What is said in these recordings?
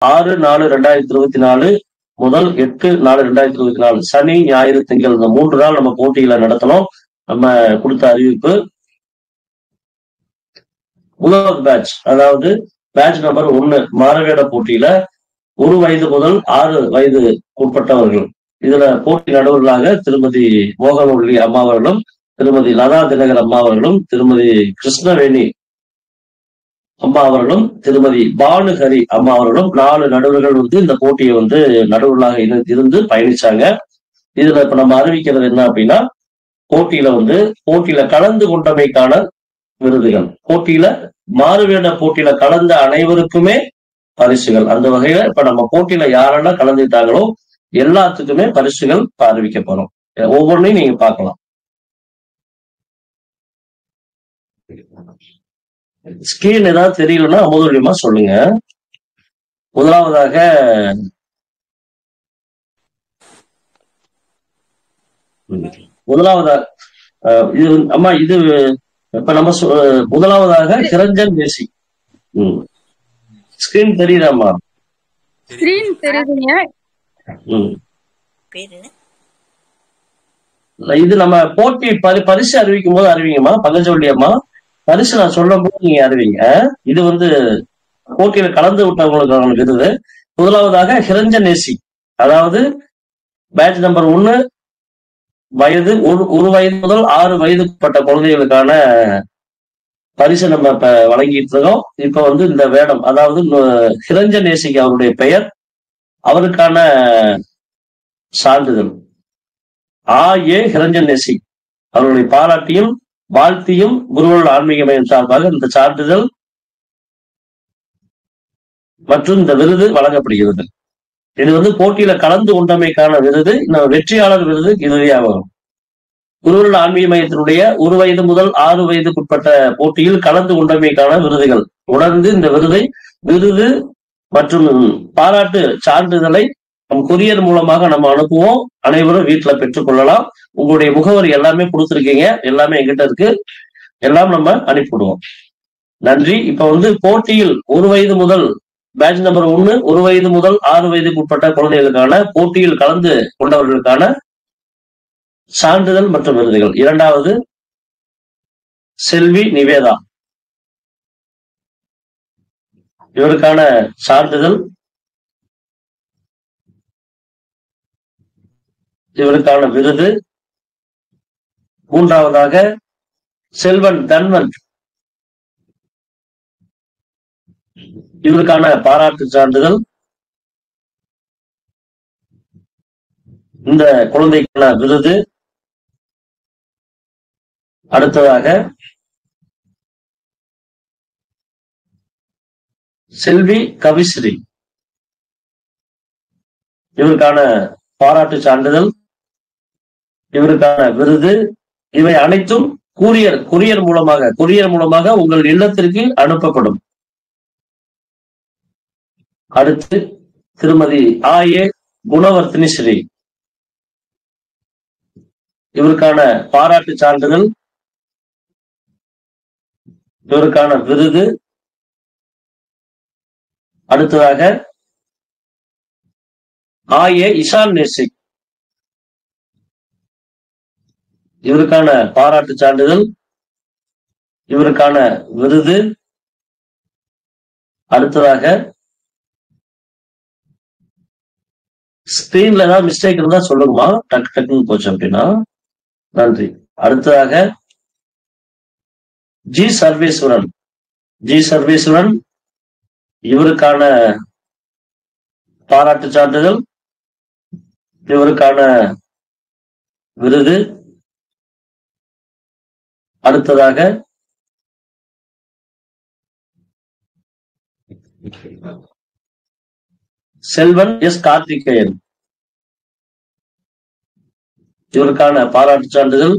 6/4/2024 முதல் 8/4/2024 சனி, ஞாயிறு, திங்கள் இந்த 3 நாள் நம்ம போட்டியில நடத்தணும். நம்ம கொடுத்த அறிவிப்பு. முதல் பேட்ச், அதாவது பேட்ச் நம்பர் 1 மாறுவேட போட்டியில 1 வயது முதல் 6 வயது உட்பட்டவர்கள். இதுல போட்டி நடுவர்களாக திருமதி மோகனவள்ளி அம்மா அவர்களும், திருமதி லதா தினகர் அம்மா அவர்களும், திருமதி கிருஷ்ணவேணி அம்மா அவர்களும், திருமதி பானுஹரி அம்மா அவர்களும் 4 நடுவர்கள் இந்த போட்டியை நடுவர்களாக இருந்து பயணிச்சாங்க. இதுல இப்ப நம்ம அறிவிக்கிறது என்ன அப்படின்னா, போட்டியில கலந்து கொண்டமைக்கான விருதுகள், போட்டியில மாறுவேட போட்டியில கலந்த அனைவருக்குமே பரிசுகள். அந்த வகையில இப்ப நம்ம போட்டியில யாரெல்லாம் கலந்துட்டாங்களோ எல்லாத்துக்குமே பரிசுகள் அறிவிக்கப்படும். ஒவ்வொன்றையும் நீங்க பார்க்கலாம். ஸ்கிரீன் ஏதாவது தெரியலன்னா அமுதொழியமா சொல்லுங்க. முதலாவதாக இது அம்மா, இது இப்ப நம்ம முதலாவதாக கிரஞ்சன் தேசி. ஸ்கிரீன் தெரியுதாம்மா? ஸ்கிரீன் தெரியுதுங்க. இது நம்ம போட்டி பரிசு அறிவிக்கும் போது அறிவிங்கம்மா. பங்கஜவள்ளி அம்மா, பரிசு நான் சொல்லும் போது நீங்க அறிவிங்க. இது போட்டியில கலந்து விட்டவங்களுக்கு விருது. முதலாவதாக கிரஞ்சன் நேசி, அதாவது பேட்ச் நம்பர் 1 வயது 1 வயது முதல் 6 வயதுக்குட்பட்ட குழந்தைகளுக்கான பரிசு நம்ம இப்ப வழங்கிட்டு இருக்கோம். இப்ப இந்த வேடம், அதாவது கிரஞ்சன் நேசிக்கு அவருடைய பெயர், அவருக்கான சான்றிதழ் A. கிரஞ்சன் நேசி அவருடைய பாராட்டியும் வாழ்த்தியும் குருவருள் ஆன்மீக மையம் சார்பாக இந்த சான்றிதழ் மற்றும் இந்த விருது வழங்கப்படுகிறது. இது போட்டியில கலந்து கொண்டமைக்கான விருது. இந்த வெற்றியாளர் விருது இறுதியாகும். குருவருள் ஆன்மீக மையத்தினுடைய 1 வயது முதல் 6 வயதுக்குட்பட்ட போட்டியில் கலந்து கொண்டமைக்கான விருதுகள். தொடர்ந்து இந்த விருது மற்றும் பாராட்டு சான்றிதழை நம் கொரியர் மூலமாக நம்ம அனுப்புவோம். அனைவரும் வீட்டுல பெற்றுக்கொள்ளலாம். உங்களுடைய முகவரி எல்லாமே கொடுத்துருக்கீங்க, எல்லாமே எங்கிட்ட இருக்கு, எல்லாம் நம்ம அனுப்பிவிடுவோம். நன்றி. இப்ப போட்டியில் 1 வயது முதல் பேட்ச் நம்பர் 1 1 வயது முதல் 6 வயதுக்கு உட்பட்ட குழந்தைகளுக்கான போட்டியில் கலந்து கொண்டவர்களுக்கான சான்றிதழ் மற்றும் விருதுகள். இரண்டாவது செல்வி நிவேதா, இவருக்கான சான்றிதழ், இவருக்கான விருது. மூன்றாவதாக செல்வன் தன்வன், இவருக்கான பாராட்டு சான்றிதழ், இந்த குழந்தைக்கான விருது. அடுத்ததாக செல்வி கவிஸ்ரீ, இவருக்கான பாராட்டு சான்றிதழ், இவருக்கான விருது. இவை அனைத்தும் கொரியர் மூலமாக உங்கள் இல்லத்திற்கு அனுப்பப்படும். அடுத்து திருமதி A. குணவர்த்தினி ஸ்ரீ, இவருக்கான பாராட்டு சான்றிதழ், இவருக்கான விருது. அடுத்ததாக A. இஷான் நேசிக், இவருக்கான பாராட்டு சான்றிதழ், இவருக்கான விருது. அடுத்ததாக ஸ்கிரீன்ல ஏதாவது மிஸ்டேக் இருந்தா சொல்லுங்கம்மா, டக்குன்னு போச்சு அப்படின்னா. நன்றி. அடுத்ததாக ஜி சர்வேஸ்வரன், இவருக்கான பாராட்டு சான்றிதழ், இவருக்கான விருது. அடுத்ததாக செல்வன் எஸ் கார்த்திகேயன், இவருக்கான பாராட்டு சான்றிதழ்,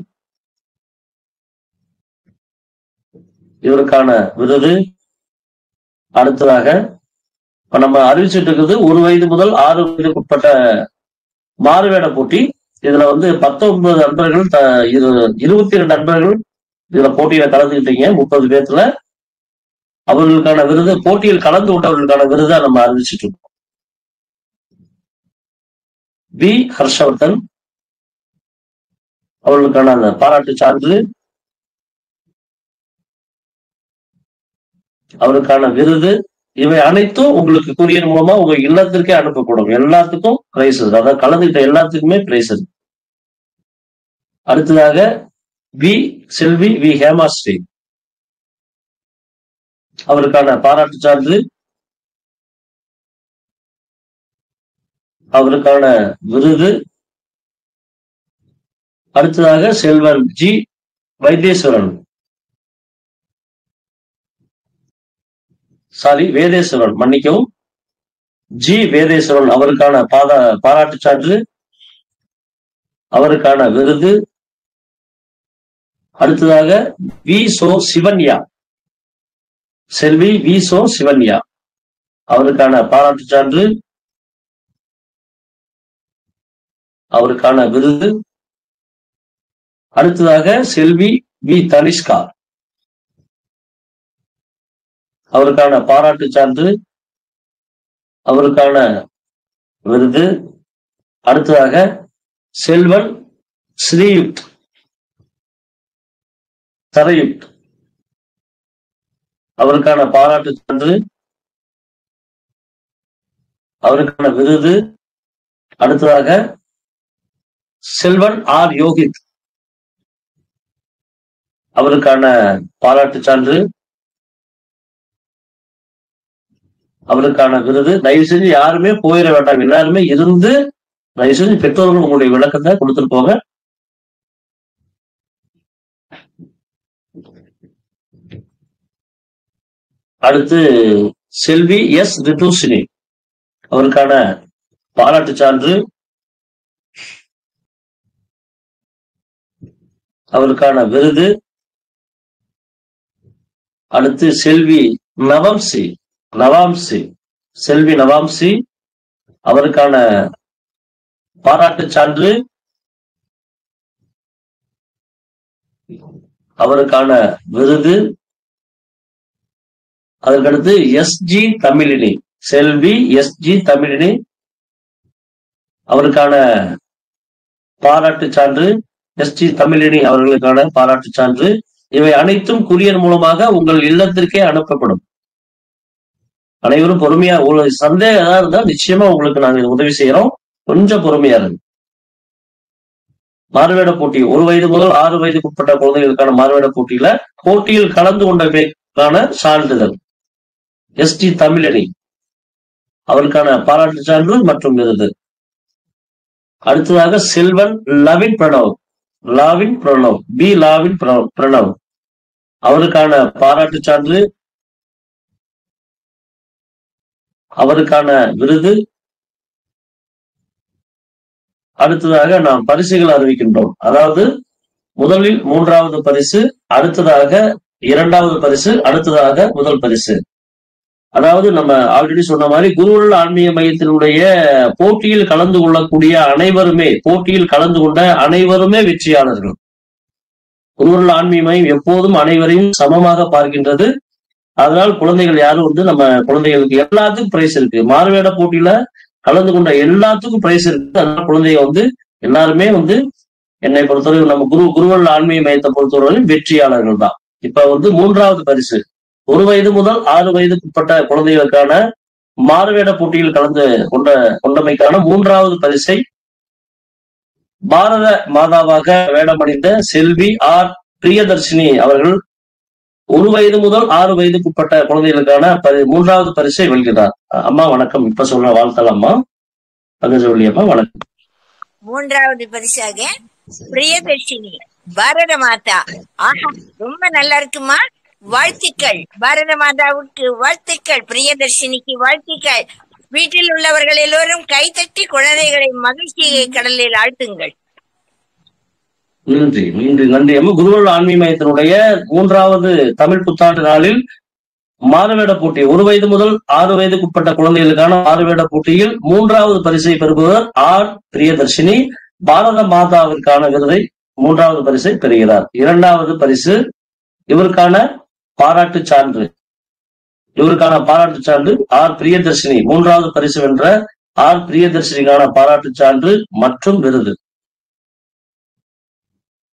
இவருக்கான விருது. அடுத்ததாக இப்ப நம்ம அறிவிச்சுட்டு இருக்குது 1 வயது முதல் 6 வயதுக்குட்பட்ட மாறுவேட போட்டி. இதுல 19 நண்பர்கள் 22 நண்பர்கள் இதுல போட்டியில கலந்துக்கிட்டீங்க. 30 பேர்த்துல அவர்களுக்கான விருது, போட்டியில் கலந்து கொண்டவர்களுக்கான விருதை நம்ம அறிவிச்சுட்டு இருக்கோம். பி ஹர்ஷவர்தன், அவர்களுக்கான அந்த பாராட்டு சான்று, அவருக்கான விருது, இவை அனைத்தும் உங்களுக்கு கூரியர் மூலமா உங்க இல்லத்திற்கே அனுப்பப்படும். எல்லாத்துக்கும் பிரைஸ், அதாவது கலந்துகிட்ட எல்லாத்துக்குமே பிரைஸ். அடுத்ததாக வி செல்வி வி ஹேமாஸ்ரீ, அவருக்கான பாராட்டு சான்று, அவருக்கான விருது. அடுத்ததாக செல்வன் ஜி வைத்தீஸ்வரன், வேதேஸ்வரன், மன்னிக்கவும், ஜி வேதேஸ்வரன், அவருக்கான பாராட்டு சான்று, அவருக்கான விருது. அடுத்ததாக வி சோ சிவன்யா, செல்வி வி சோ சிவன்யா, அவருக்கான பாராட்டு சான்று, அவருக்கான விருது. அடுத்ததாக செல்வி வி தனிஷ்கா, அவருக்கான பாராட்டு சான்று, அவருக்கான விருது. அடுத்ததாக செல்வன் ஸ்ரீயுக்த் தரயுக்த், அவருக்கான பாராட்டு சான்று, அவருக்கான விருது. அடுத்ததாக செல்வன் ஆர் யோகித், அவருக்கான பாராட்டு சான்று, அவருக்கான விருது. தயவு செஞ்சு யாருமே போயிட வேண்டாம், எல்லாருமே இருந்து தயவு செஞ்சு பெற்றோர்கள் உங்களுடைய விளக்கத்தை கொடுத்துட்டு போங்க. அடுத்து செல்வி எஸ் ரிதுஷினி, அவருக்கான பாராட்டு சான்று, அவருக்கான விருது. அடுத்து செல்வி நவாம்சி, செல்வி நவாம்சி, அவருக்கான பாராட்டு சான்று, அவருக்கான விருது. அதற்கடுத்து எஸ்ஜி தமிழினி, செல்வி எஸ்ஜி தமிழினி, அவருக்கான பாராட்டு சான்று, எஸ்ஜி தமிழினி அவர்களுக்கான பாராட்டு சான்று. இவை அனைத்தும் கூரியர் மூலமாக உங்கள் இல்லத்திற்கே அனுப்பப்படும். அனைவரும் பொறுமையா, உங்களுக்கு சந்தேகம் ஏதாவது இருந்தா நிச்சயமா உங்களுக்கு நாங்க உதவி செய்யறோம். கொஞ்சம் பொறுமையா இருக்கு. மாறுவேட போட்டி 1 வயது முதல் 6 வயதுக்கு உட்பட்ட குழந்தைகளுக்கான மாறுவேட போட்டியில் கலந்து கொண்டமைக்கான சான்றிதழ் எஸ்டி தமிழனி, அவருக்கான பாராட்டு சான்று மற்றும் விருது. அடுத்ததாக செல்வன் லாவின் பிரணவ், பி லாவின் பிரணவ், அவருக்கான பாராட்டு சான்று, அவருக்கான விருது. அடுத்ததாக நாம் பரிசுகள் அறிவிக்கின்றோம். அதாவது முதலில் 3வது பரிசு, அடுத்ததாக 2வது பரிசு, அடுத்ததாக முதல் பரிசு. அதாவது நம்ம ஆல்ரெடி சொன்ன மாதிரி குருவருள் ஆன்மீக மையத்தினுடைய போட்டியில் கலந்து கொள்ளக்கூடிய போட்டியில் கலந்து கொண்ட அனைவருமே வெற்றியாளர்கள். குருவருள் ஆன்மீக மையம் எப்போதும் அனைவரையும் சமமாக பார்க்கின்றது. அதனால் குழந்தைகள் யாரும் நம்ம குழந்தைகளுக்கு எல்லாத்துக்கும் பிரைஸ் இருக்கு. மாறுவேட போட்டியில கலந்து கொண்ட எல்லாத்துக்கும் பிரைஸ் இருக்கு. அதனால குழந்தைங்க எல்லாருமே என்னை பொறுத்தவரை நம்ம குருவருள் ஆன்மீக மையத்தை பொறுத்தவரை வெற்றியாளர்கள் தான். இப்ப 3வது பரிசு 1 வயது முதல் 6 வயதுக்கு உட்பட்ட குழந்தைகளுக்கான மாறுவேட போட்டியில் கலந்து கொண்டமைக்கான 3வது பரிசை பாரத மாதாவாக வேடமணிந்த செல்வி ஆர் பிரியதர்ஷினி அவர்கள் 1 வயது முதல் 6 வயதுக்கு உட்பட்ட குழந்தைகளுக்கான 3வது பரிசை வெல்கிறார். அம்மா வணக்கம். இப்ப சொல்ற வாழ்த்தல் அம்மா பங்கஜவள்ளி அம்மா வணக்கம். 3வது பரிசாக பிரியதர்ஷினி பாரத மாதா. ஆஹா, ரொம்ப நல்லா இருக்குமா. வாழ்த்துக்கள். பாரத மாதாவுக்கு வாழ்த்துக்கள், பிரியதர்ஷினிக்கு வாழ்த்துக்கள். வீட்டில் உள்ளவர்கள் எல்லோரும் கைதட்டி குழந்தைகளை மகிழ்ச்சி கடலில் ஆழ்த்துங்கள். நன்றி நன்றி நன்றி அம்மா. குருவருள் ஆன்மீக மையத்தினுடைய 3வது தமிழ் புத்தாண்டு நாளில் மாறுவேட போட்டி 1 வயது முதல் 6 வயதுக்கு உட்பட்ட குழந்தைகளுக்கான மாறுவேட போட்டியில் 3வது பரிசை பெறுபவர் ஆர் பிரியதர்ஷினி. பாரத மாதாவிற்கான விருதை 3வது பரிசை பெறுகிறார். 2வது பரிசு இவருக்கான பாராட்டு சான்று ஆர் பிரியதர்ஷினி 3வது பரிசு வென்ற ஆர் பிரியதர்ஷினிக்கான பாராட்டு சான்று மற்றும் விருது.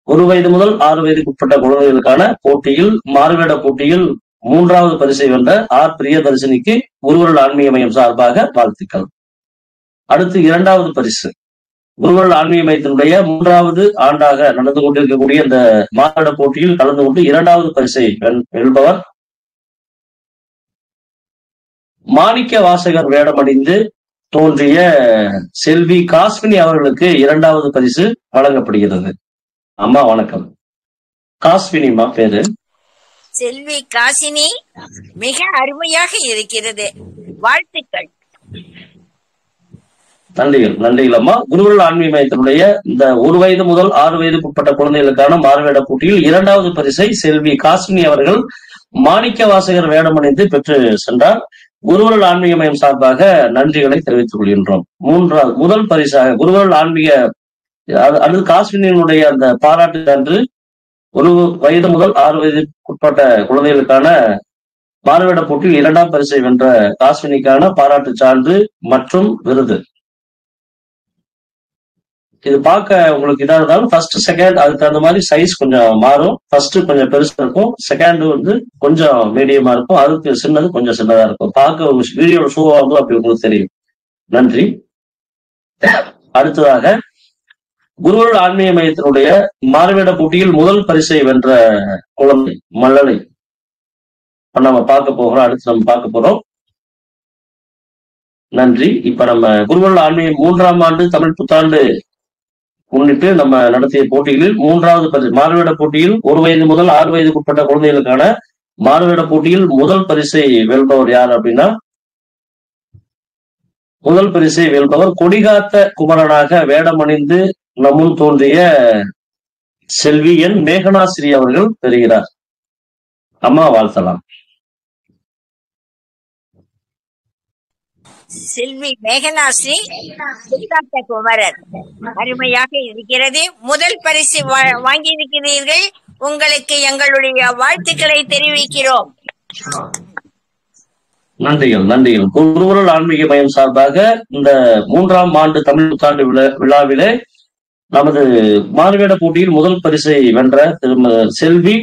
1 வயது முதல் 6 வயதுக்குட்பட்ட குழந்தைகளுக்கான போட்டியில் மாறுவேட போட்டியில் 3வது பரிசை வென்ற ஆர் பிரியதர்ஷினிக்கு குருவருள் ஆன்மீக மையம் சார்பாக வாழ்த்துக்கள். அடுத்து 2வது பரிசு. குருவருள் ஆன்மீக மையத்தினுடைய 3வது ஆண்டாக நடந்து கொண்டிருக்கக்கூடிய இந்த மாறுவேட போட்டியில் கலந்து கொண்டு 2வது பரிசை வெல்பவர் மாணிக்க வாசகர் வேடமணிந்து தோன்றிய செல்வி காஸ்வினி அவர்களுக்கு 2வது பரிசு வழங்கப்படுகிறது. அம்மா வணக்கம். காஸ்வினிமா பேரு. செல்வி காசினி, மிக அருமையாக இருக்கிறது, வாழ்த்துக்கள். நன்றிகள் அம்மா. குருவருள் ஆன்மீக மையத்தினுடைய இந்த 1 வயது முதல் 6 வயதுக்குட்பட்ட குழந்தைகளுக்கான மாறுவேட போட்டியில் 2வது பரிசை செல்வி காஸ்வினி அவர்கள் மாணிக்க வாசகர் வேடமணிந்து பெற்று சென்றார். குருவருள் ஆன்மீக மையம் சார்பாக நன்றிகளை தெரிவித்துக் கொள்கின்றோம். முதல் பரிசாக குருவருள் ஆன்மீக அடுத்து காஸ்வினியினுடைய அந்த பாராட்டு சான்று 1 வயது முதல் 6 வயதுக்குட்பட்ட குழந்தைகளுக்கான மாறுவேட போட்டியில் 2ஆம் பரிசை வென்ற காஸ்வினிக்கான பாராட்டு சான்று மற்றும் விருது. இது பார்க்க உங்களுக்கு இதா இருந்தாலும் ஃபர்ஸ்ட் செகண்ட் அதுக்கு தகுந்த மாதிரி சைஸ் கொஞ்சம் மாறும். ஃபர்ஸ்ட் கொஞ்சம் பெருசா இருக்கும், செகண்ட் வந்து கொஞ்சம் மீடியமா இருக்கும், அதுக்கு சின்னது கொஞ்சம் சின்னதா இருக்கும். பார்க்க வீடியோட ஷோ ஆகும், அப்படி உங்களுக்கு தெரியும். நன்றி. அடுத்ததாக குருவருள் ஆன்மீக மையத்தினுடைய மாறுவேட போட்டியில் முதல் பரிசை வென்ற குழந்தை மல்லலை நம்ம பார்க்க போகிறோம். அடுத்து நம்ம பார்க்க போறோம். நன்றி. இப்ப நம்ம குருவருள் ஆன்மீக 3ஆம் ஆண்டு தமிழ் புத்தாண்டு முன்னிட்டு நம்ம நடத்திய போட்டிகளில் 3வது பரிசு மாறுவேட போட்டியில் 1 வயது முதல் 6 வயதுக்குட்பட்ட குழந்தைகளுக்கான மாறுவேட போட்டியில் முதல் பரிசை வெல்பவர் யார் அப்படின்னா, முதல் பரிசை வெல்பவர் கொடிகாத்த குமரனாக வேடமணிந்து நம்முன் தோன்றிய செல்வி என் மேகனாஸ்ரீ அவர்கள் பெறுகிறார். அம்மா வாழ்த்தலாம். செல்வி மேகனாஸ்ரீ குமரர், அருமையாக இருக்கிறது. முதல் பரிசு வாங்கியிருக்கிறீர்கள், உங்களுக்கு எங்களுடைய வாழ்த்துக்களை தெரிவிக்கிறோம். நன்றிகள். குருவருள் ஆன்மீக மையம் சார்பாக இந்த 3ஆம் ஆண்டு தமிழ் புத்தாண்டு விழாவிலே நமது மாறுவேட போட்டியில் முதல் பரிசை வென்ற செல்வி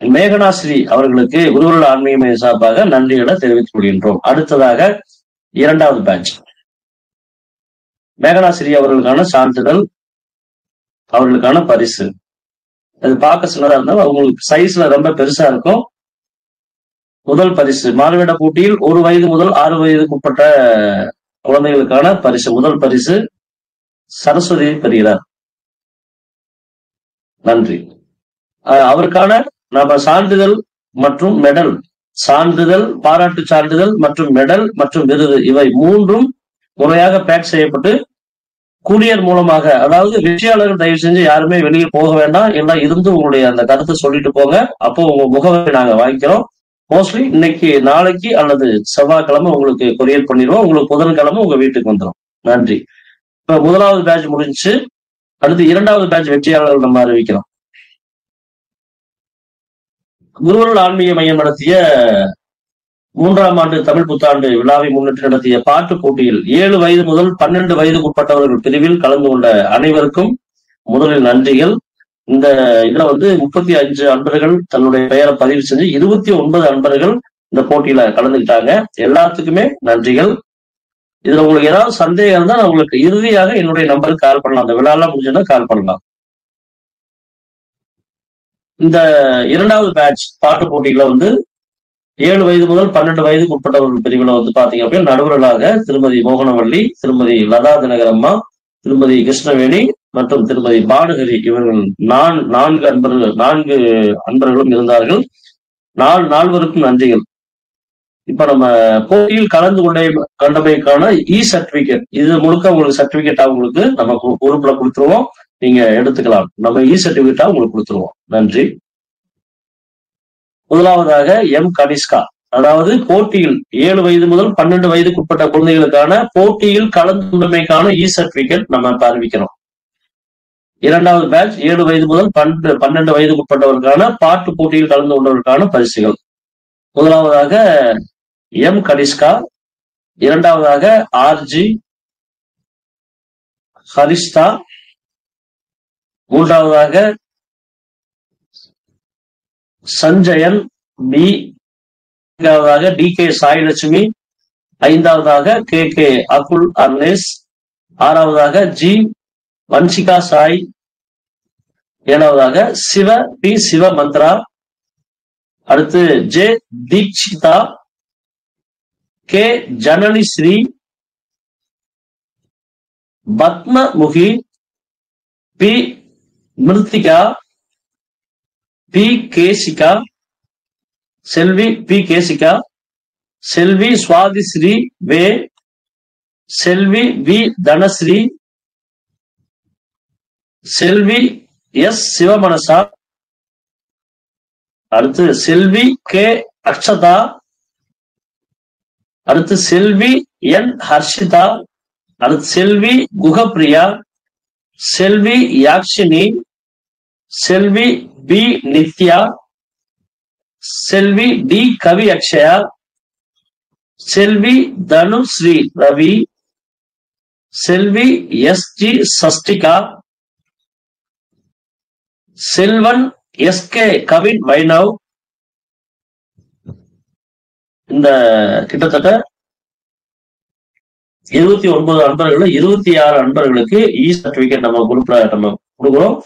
மேகனாஸ்ரீ அவர்களுக்கு குருவருள் ஆன்மீக மையம் சார்பாக நன்றிகளை தெரிவித்துக் கொள்கின்றோம். அடுத்ததாக 2வது பேட்ச் மேகனாஸ்ரீ அவர்களுக்கான சான்றிதழ், அவர்களுக்கான பரிசு. அது பார்க்க சின்னதா இருந்தாலும் அவங்களுக்கு சைஸ்ல ரொம்ப பெருசா இருக்கும். முதல் பரிசு மாறுவேட போட்டியில் 1 வயது முதல் 6 வயதுக்குட்பட்ட குழந்தைகளுக்கான பரிசு, முதல் பரிசு சரஸ்வதி பெறுகிறார். நன்றி. அவருக்கான நம்ம சான்றிதழ் மற்றும் மெடல், சான்றிதழ், பாராட்டு சான்றிதழ் மற்றும் மெடல் மற்றும் விருது, இவை 3ம் முறையாக பேக் செய்யப்பட்டு கூரியர் மூலமாக, அதாவது வெற்றியாளர்கள் தயவு செஞ்சு யாருமே வெளியே போக வேண்டாம், எல்லாம் இருந்து உங்களுடைய அந்த கருத்தை சொல்லிட்டு போங்க. அப்போ உங்க முகவரி நாங்க வாங்கிக்கிறோம். மோஸ்ட்லி இன்னைக்கு நாளைக்கு அல்லது செவ்வாய்க்கிழமை உங்களுக்கு கொரியர் பண்ணிடுவோம். உங்களுக்கு புதன்கிழமை உங்க வீட்டுக்கு வந்துடும். நன்றி. இப்ப 1வது பேட்ச் முடிஞ்சு அடுத்து 2வது பேட்ச் வெற்றியாளர்கள் நம்ம அறிவிக்கிறோம். குருவருள் ஆன்மீக மையம் நடத்திய 3ஆம் ஆண்டு தமிழ் புத்தாண்டு விழாவை முன்னிட்டு நடத்திய பாட்டு போட்டியில் 7 வயது முதல் 12 வயதுக்குட்பட்டவர்கள் பிரிவில் கலந்து கொண்ட அனைவருக்கும் முதலில் நன்றிகள். இந்த இதுல 35 அன்பர்கள் தன்னுடைய பெயரை பதிவு செஞ்சு 29 அன்பர்கள் இந்த போட்டியில கலந்துக்கிட்டாங்க. எல்லாத்துக்குமே நன்றிகள். இதுல உங்களுக்கு ஏதாவது சந்தேகம் இருந்தா நான் உங்களுக்கு இறுதியாக என்னுடைய நம்பருக்கு கால் பண்ணலாம். அந்த விழாலாம் முடிஞ்சதுன்னா கால் பண்ணலாம். இந்த 2வது பேட்ச் பாட்டு போட்டியில 7 வயது முதல் 12 வயதுக்கு உட்பட்டவர்கள் பிரிவுல பாத்தீங்க அப்படின்னா நடுவர்களாக திருமதி மோகனவள்ளி, திருமதி லதா தினகரம்மா, திருமதி கிருஷ்ணவேணி மற்றும் திருமதி பானுகரி, இவர்கள் 4 அன்பர்களும் இருந்தார்கள். 4 நன்றிகள். இப்ப நம்ம போட்டியில் கலந்து கொண்டமைக்கான சர்டிபிகேட், இது முழுக்க உங்களுக்கு சர்டிபிகேட்டா உங்களுக்கு நம்ம உறுப்புல கொடுத்துருவோம், நீங்க எடுத்துக்கலாம். நம்ம சர்டிபிகேட்டா உங்களுக்கு கொடுத்துருவோம். நன்றி. முதலாவதாக எம் கனிஷ்கா, அதாவது போட்டியில் 7 வயது முதல் 12 வயதுக்கு உட்பட்ட குழந்தைகளுக்கான போட்டியில் கலந்து கொண்டமைக்கான சர்டிபிகேட் நம்ம அறிவிக்கிறோம். 2வது பேட்ச் 7 வயது முதல் 12 வயதுக்கு உட்பட்டவர்களுக்கான பாட்டு போட்டியில் கலந்து கொண்டவர்களுக்கான பரிசுகள். முதலாவதாக எம் கனிஷ்கா இரண்டாவதாக ஆர்ஜி ஹரிஷ்தா, மூன்றாவதாக சஞ்சயன் பி, நான்காவதாக DK சாய்லட்சுமி, ஐந்தாவதாக KK அகுல் அர்னேஸ், ஆறாவதாக G வன்சிகா சாய், ஏழாவதாக சிவ பி சிவமந்த்ரா, அடுத்து J Deekshitha, K Janani Sri, பத்மமுகி, P Mrithika, P Kesika, செல்வி P கேசிகா, செல்வி சுவாதிஸ்ரீ வே, செல்வி V தனஸ்ரீ, செல்வி S சிவமனசா, அடுத்து செல்வி K அக்ஷதா, அடுத்து செல்வி N ஹர்ஷிதா, அடுத்து செல்வி குகப்பிரியா, செல்வி யாக்ஷினி, செல்வி B நித்யா, செல்வி D கவி அக்ஷயா, செல்வி தனுஸ்ரீ ரவி, செல்வி SG சஷ்டிகா, செல்வன் SK கவின் வைணவ். இந்த கிட்டத்தட்ட 29 அன்பர்கள் 26 அன்பர்களுக்கு சர்டிபிகேட் நம்ம குரூப்ல நம்ம கொடுக்குறோம்.